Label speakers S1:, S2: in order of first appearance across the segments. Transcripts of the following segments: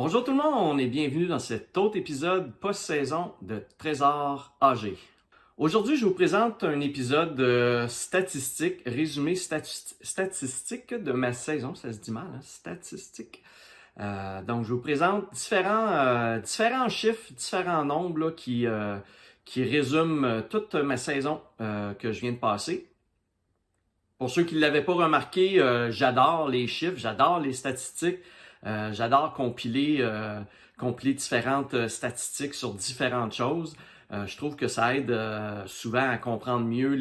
S1: Bonjour tout le monde et bienvenue dans cet autre épisode post-saison de Trésor AG. Aujourd'hui, je vous présente un épisode statistique, résumé statistique de ma saison. Ça se dit mal, hein? Statistique. Donc, je vous présente différents chiffres, différents nombres là, qui résument toute ma saison que je viens de passer. Pour ceux qui ne l'avaient pas remarqué, j'adore les chiffres, j'adore les statistiques. J'adore compiler différentes statistiques sur différentes choses. Je trouve que ça aide souvent à comprendre mieux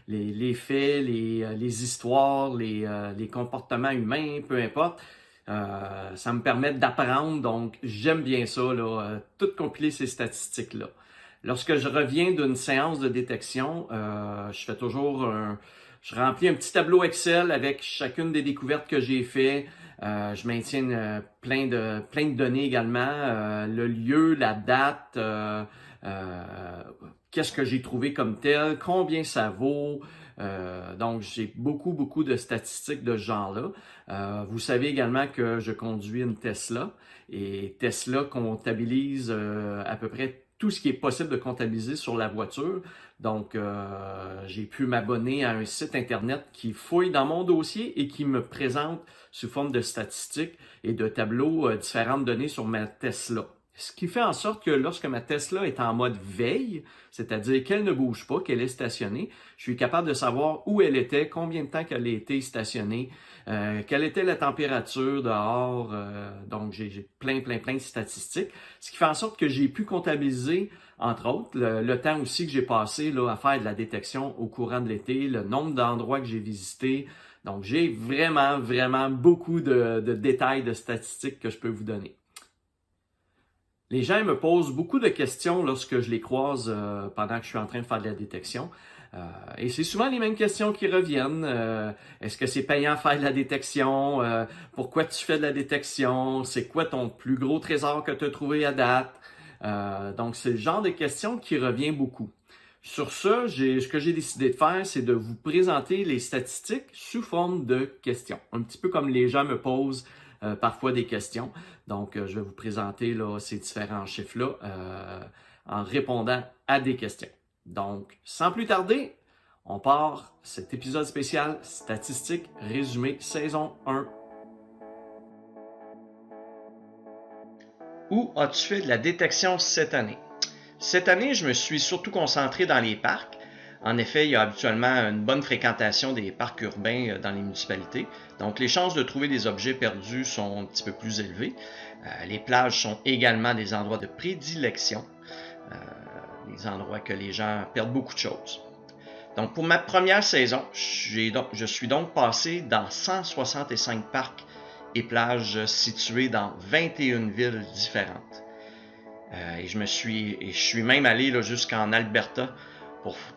S1: les faits, les histoires, les comportements humains, peu importe. Ça me permet d'apprendre, donc j'aime bien ça, tout compiler ces statistiques-là. Lorsque je reviens d'une séance de détection, je remplis un petit tableau Excel avec chacune des découvertes que j'ai faites. Je maintiens plein de données également, le lieu, la date, qu'est-ce que j'ai trouvé comme tel, combien ça vaut. Donc, j'ai beaucoup de statistiques de ce genre-là. Vous savez également que je conduis une Tesla et Tesla comptabilise à peu près tout ce qui est possible de comptabiliser sur la voiture. Donc, j'ai pu m'abonner à un site Internet qui fouille dans mon dossier et qui me présente sous forme de statistiques et de tableaux différentes données sur ma Tesla. Ce qui fait en sorte que lorsque ma Tesla est en mode veille, c'est-à-dire qu'elle ne bouge pas, qu'elle est stationnée, je suis capable de savoir où elle était, combien de temps qu'elle a été stationnée, quelle était la température dehors. Donc, j'ai plein de statistiques. Ce qui fait en sorte que j'ai pu comptabiliser, entre autres, le temps aussi que j'ai passé là, à faire de la détection au courant de l'été, le nombre d'endroits que j'ai visités. Donc, j'ai vraiment beaucoup de détails, de statistiques que je peux vous donner. Les gens me posent beaucoup de questions lorsque je les croise pendant que je suis en train de faire de la détection. Et c'est souvent les mêmes questions qui reviennent. Est-ce que c'est payant faire de la détection? Pourquoi tu fais de la détection? C'est quoi ton plus gros trésor que tu as trouvé à date? Donc, c'est le genre de questions qui revient beaucoup. Sur ça, ce que j'ai décidé de faire, c'est de vous présenter les statistiques sous forme de questions. Un petit peu comme les gens me posent parfois des questions. Donc, je vais vous présenter là, ces différents chiffres-là en répondant à des questions. Donc, sans plus tarder, on part cet épisode spécial Statistique résumé saison 1. Où as-tu fait de la détection cette année? Cette année, je me suis surtout concentré dans les parcs. En effet, il y a habituellement une bonne fréquentation des parcs urbains dans les municipalités. Donc, les chances de trouver des objets perdus sont un petit peu plus élevées. Les plages sont également des endroits de prédilection, des endroits que les gens perdent beaucoup de choses. Donc, pour ma première saison, je suis donc passé dans 165 parcs et plages situées dans 21 villes différentes. Et je suis même allé jusqu'en Alberta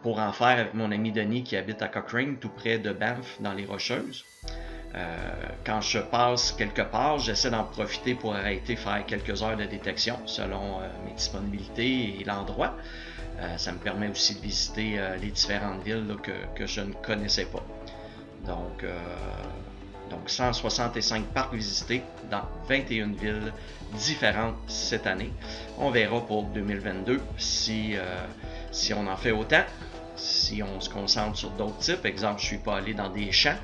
S1: pour en faire avec mon ami Denis qui habite à Cochrane, tout près de Banff, dans les Rocheuses. Quand je passe quelque part, j'essaie d'en profiter pour arrêter faire quelques heures de détection selon mes disponibilités et l'endroit. Ça me permet aussi de visiter les différentes villes là, que je ne connaissais pas. Donc 165 parcs visités dans 21 villes différentes cette année. On verra pour 2022 si on en fait autant, si on se concentre sur d'autres types. Exemple, je ne suis pas allé dans des champs.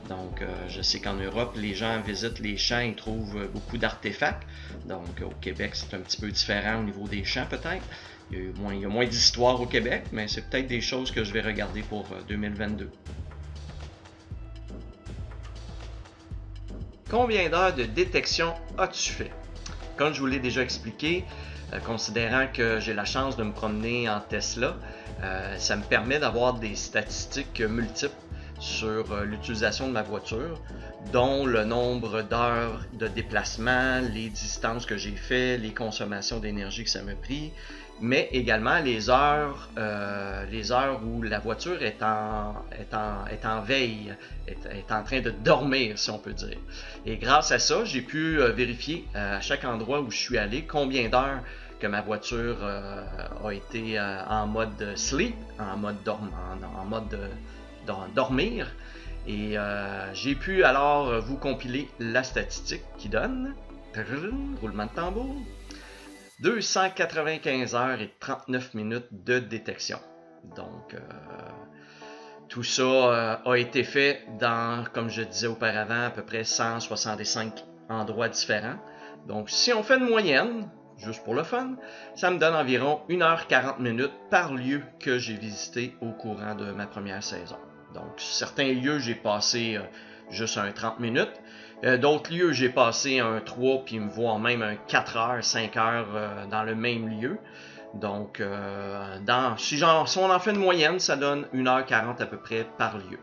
S1: Donc, je sais qu'en Europe, les gens visitent les champs et trouvent beaucoup d'artefacts. Donc, au Québec, c'est un petit peu différent au niveau des champs, peut-être. Il y a moins d'histoire au Québec, mais c'est peut-être des choses que je vais regarder pour 2022. Combien d'heures de détection as-tu fait? Comme je vous l'ai déjà expliqué, considérant que j'ai la chance de me promener en Tesla, ça me permet d'avoir des statistiques multiples sur l'utilisation de ma voiture, dont le nombre d'heures de déplacement, les distances que j'ai fait, les consommations d'énergie que ça m'a pris, mais également les heures où la voiture est en veille, est en train de dormir, si on peut dire. Et grâce à ça, j'ai pu vérifier à chaque endroit où je suis allé combien d'heures que ma voiture a été en mode sleep, en mode dormir. Et j'ai pu alors vous compiler la statistique qui donne Roulement de tambour. 295 heures et 39 minutes de détection. Donc, tout ça a été fait dans, comme je disais auparavant, à peu près 165 endroits différents. Donc, si on fait une moyenne, juste pour le fun, ça me donne environ 1h40 minutes par lieu que j'ai visité au courant de ma première saison. Donc, certains lieux, j'ai passé juste un 30 minutes. D'autres lieux, j'ai passé un 3, puis voire même un 4 heures, 5 heures dans le même lieu. Donc, si on en fait une moyenne, ça donne 1h40 à peu près par lieu.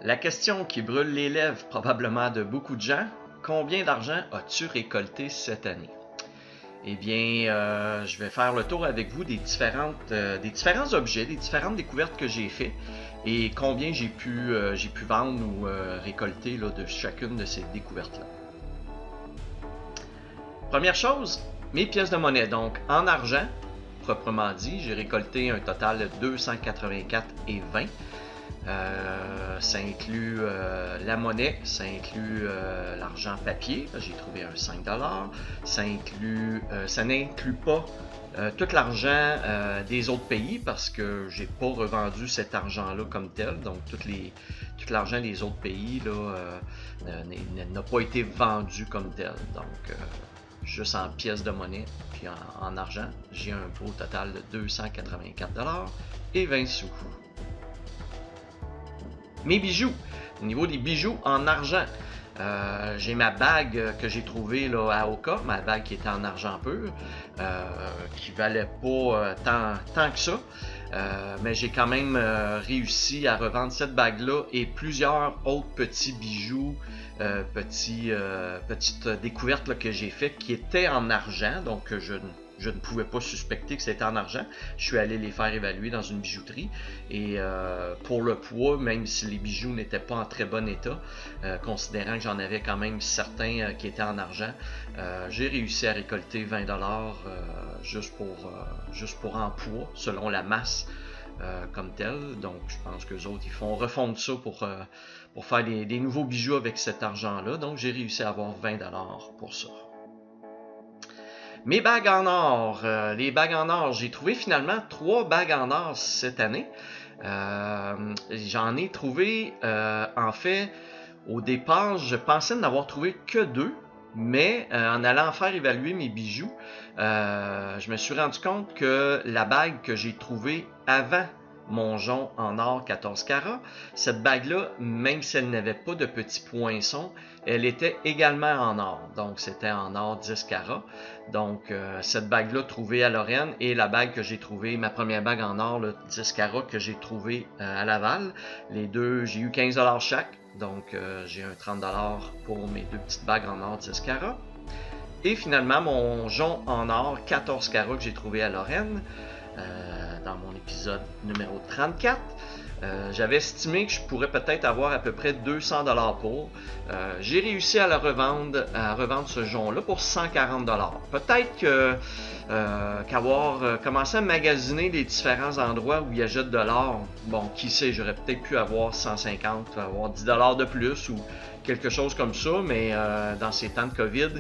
S1: La question qui brûle les lèvres probablement de beaucoup de gens, combien d'argent as-tu récolté cette année? Eh bien, je vais faire le tour avec vous des différents objets, des différentes découvertes que j'ai faites et combien j'ai pu vendre ou récolter là, de chacune de ces découvertes-là. Première chose, mes pièces de monnaie. Donc, en argent, proprement dit, j'ai récolté un total de 284,20. Ça inclut la monnaie, ça inclut l'argent papier, j'ai trouvé un 5$, ça n'inclut pas tout l'argent des autres pays parce que j'ai pas revendu cet argent-là comme tel, donc tout l'argent des autres pays n'a pas été vendu comme tel, donc juste en pièces de monnaie puis en argent, j'ai un beau total de 284,20$. Mes bijoux, au niveau des bijoux en argent, j'ai ma bague que j'ai trouvée là, à Oka, ma bague qui était en argent pur, qui valait pas tant que ça, mais j'ai quand même réussi à revendre cette bague-là et plusieurs autres petits bijoux, petites découvertes là, que j'ai faites qui étaient en argent, donc je ne pouvais pas suspecter que c'était en argent. Je suis allé les faire évaluer dans une bijouterie et pour le poids, même si les bijoux n'étaient pas en très bon état, considérant que j'en avais quand même certains qui étaient en argent, j'ai réussi à récolter 20$ juste pour en poids, selon la masse comme telle. Donc je pense qu'eux autres, ils refondre ça pour faire des nouveaux bijoux avec cet argent-là. Donc j'ai réussi à avoir 20$ pour ça. Mes bagues en or, les bagues en or, j'ai trouvé finalement 3 bagues en or cette année. J'en ai trouvé, en fait, au départ, je pensais n'avoir trouvé que 2, mais en allant faire évaluer mes bijoux, je me suis rendu compte que la bague que j'ai trouvée avant mon jonc en or 14 carats, cette bague-là, même si elle n'avait pas de petits poinçons, elle était également en or. Donc, c'était en or 10 carats. Donc, cette bague-là trouvée à Lorraine et la bague que j'ai trouvée, ma première bague en or, là, 10 carats que j'ai trouvée à Laval. Les deux, j'ai eu 15$ chaque. Donc, j'ai un 30$ pour mes 2 petites bagues en or 10 carats. Et finalement, mon jonc en or 14 carats que j'ai trouvé à Lorraine, dans mon épisode numéro 34. J'avais estimé que je pourrais peut-être avoir à peu près 200$ pour. J'ai réussi à revendre ce jonc-là pour 140$. Peut-être qu'avoir commencé à magasiner les différents endroits où il achète de l'or, bon, qui sait, j'aurais peut-être pu avoir 150$, avoir 10$ de plus ou quelque chose comme ça, mais dans ces temps de COVID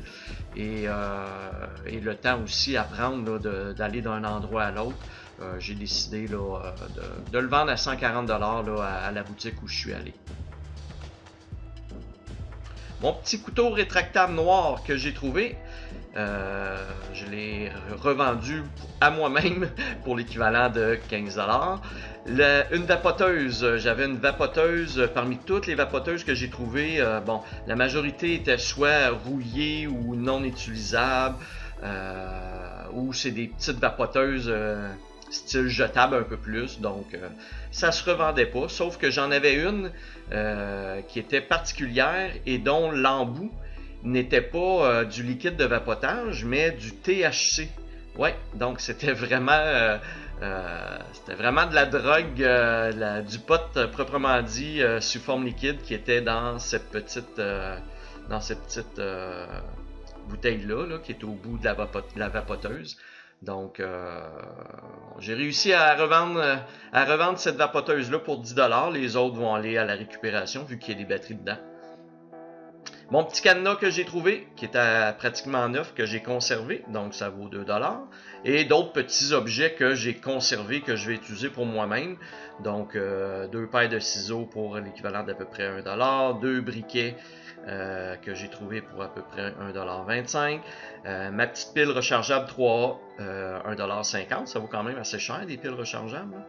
S1: et le temps aussi à prendre d'aller d'un endroit à l'autre, j'ai décidé là, de le vendre à 140$ là, à la boutique où je suis allé. Mon petit couteau rétractable noir que j'ai trouvé, je l'ai revendu à moi-même pour l'équivalent de 15$. Une vapoteuse, j'avais une vapoteuse, parmi toutes les vapoteuses que j'ai trouvées, bon, la majorité était soit rouillée ou non utilisables, ou c'est des petites vapoteuses style jetable un peu plus, donc ça se revendait pas, sauf que j'en avais une qui était particulière et dont l'embout n'était pas du liquide de vapotage, mais du THC. Ouais, donc c'était vraiment de la drogue, du pot proprement dit sous forme liquide qui était dans cette petite bouteille là, qui est au bout de la vapoteuse. Donc, j'ai réussi à revendre cette vapoteuse-là pour 10$. Les autres vont aller à la récupération vu qu'il y a des batteries dedans. Mon petit cadenas que j'ai trouvé, qui est pratiquement neuf, que j'ai conservé, donc ça vaut 2$. Et d'autres petits objets que j'ai conservés, que je vais utiliser pour moi-même. Donc, 2 paires de ciseaux pour l'équivalent d'à peu près 1$, 2 briquets que j'ai trouvé pour à peu près 1,25$. Ma petite pile rechargeable 3A, 1,50$. Ça vaut quand même assez cher, des piles rechargeables.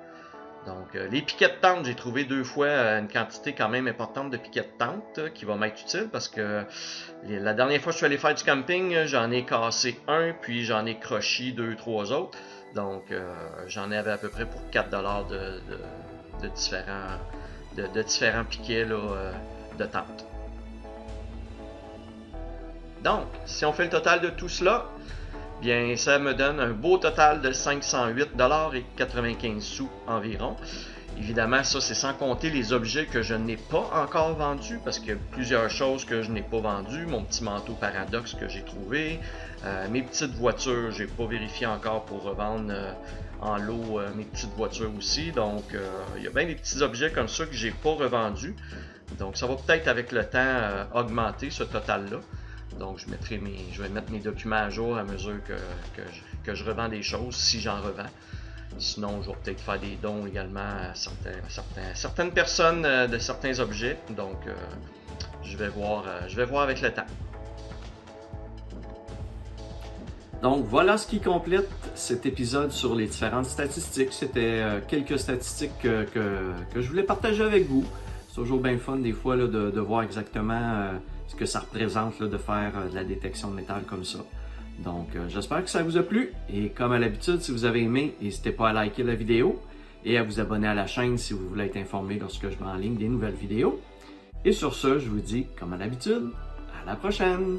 S1: Donc, les piquets de tente, j'ai trouvé 2 fois une quantité quand même importante de piquets de tente qui va m'être utile parce que la dernière fois que je suis allé faire du camping, j'en ai cassé un, puis j'en ai croché 2-3 autres. Donc, j'en avais à peu près pour 4$ de différents piquets là, de tente. Donc, si on fait le total de tout cela, bien, ça me donne un beau total de 508,95$ environ. Évidemment, ça, c'est sans compter les objets que je n'ai pas encore vendus, parce qu'il y a plusieurs choses que je n'ai pas vendues. Mon petit manteau Paradox que j'ai trouvé, mes petites voitures, j'ai pas vérifié encore pour revendre en lot mes petites voitures aussi. Donc, il y a bien des petits objets comme ça que j'ai pas revendus. Donc, ça va peut-être avec le temps augmenter ce total-là. Donc, je vais mettre mes documents à jour à mesure que je revends des choses, si j'en revends. Sinon, je vais peut-être faire des dons également à certaines personnes de certains objets. Donc, je vais voir avec le temps. Donc, voilà ce qui complète cet épisode sur les différentes statistiques. C'était quelques statistiques que je voulais partager avec vous. C'est toujours bien fun des fois là, de voir exactement ce que ça représente là, de faire de la détection de métal comme ça. Donc, j'espère que ça vous a plu. Et comme à l'habitude, si vous avez aimé, n'hésitez pas à liker la vidéo et à vous abonner à la chaîne si vous voulez être informé lorsque je mets en ligne des nouvelles vidéos. Et sur ce, je vous dis, comme à l'habitude, à la prochaine!